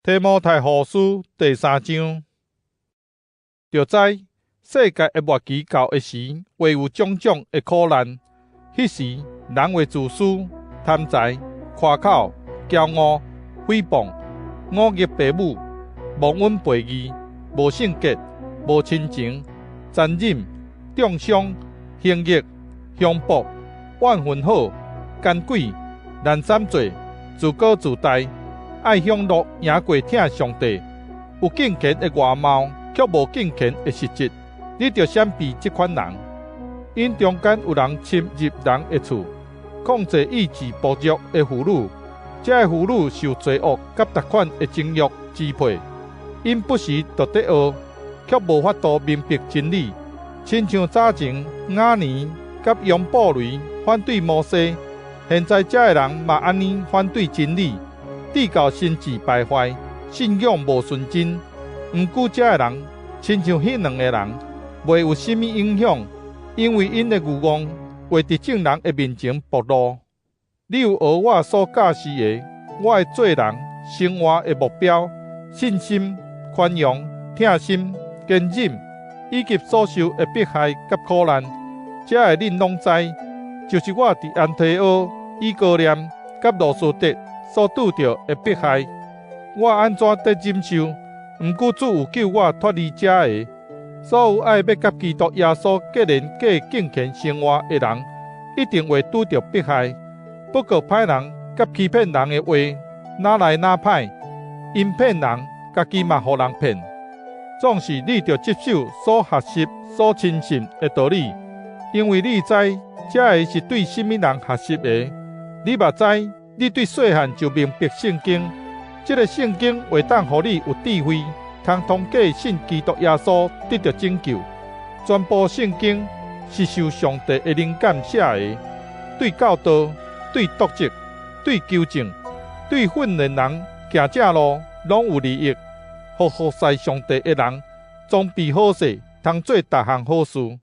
提摩太后书第3章，就知世界的末期到的时，会有种种的苦难。迄时，人会自私、贪财、夸口、骄傲、诽谤、忤逆父母、忘恩背义、无圣洁、无亲情、残忍、中伤、行逆、凶暴、怨愤好、奸诡、滥散罪、自高自大，爱享乐赢过疼上帝，有敬虔的外貌，却无敬虔的实质。你着闪避这款人。因中间有人侵入人的厝，控制意志薄弱的妇女，这个妇女受罪恶甲逐款的情欲支配。因不时就得学，却无法度明白真理。亲像早前雅尼甲杨布雷反对摩西，现在这个人嘛安尼反对真理，致到心智败坏，信仰无纯真。毋过这个人，亲像迄两个人，袂有甚物影响。因为因的愚妄会伫众人的面前暴露。你有学我所教示的，我的做人生活的目标：信心、宽容、疼心、坚忍，以及所受的迫害甲苦难。这个恁拢知，就是我伫安提阿、以哥念甲罗斯德所拄着的迫害。我安怎得忍受？毋过主有救我脱离这个。所有爱要甲基督耶稣结连过敬虔生活的人，一定会拄着迫害。不过歹人甲欺骗人的话，哪来哪歹？因骗人，家己嘛互人骗。总是你着接受所学习、所亲信的道理，因为你知这个是对甚物人学习的。你嘛知，你对细汉就明白圣经，这个圣经会当互你有智慧。通通过信基督耶稣得到拯救。全部圣经是受上帝的灵感写的，对教导、对督责、对纠正、对训练人行正路，拢有利益。互服侍上帝的人，装备好势，通做逐项好事。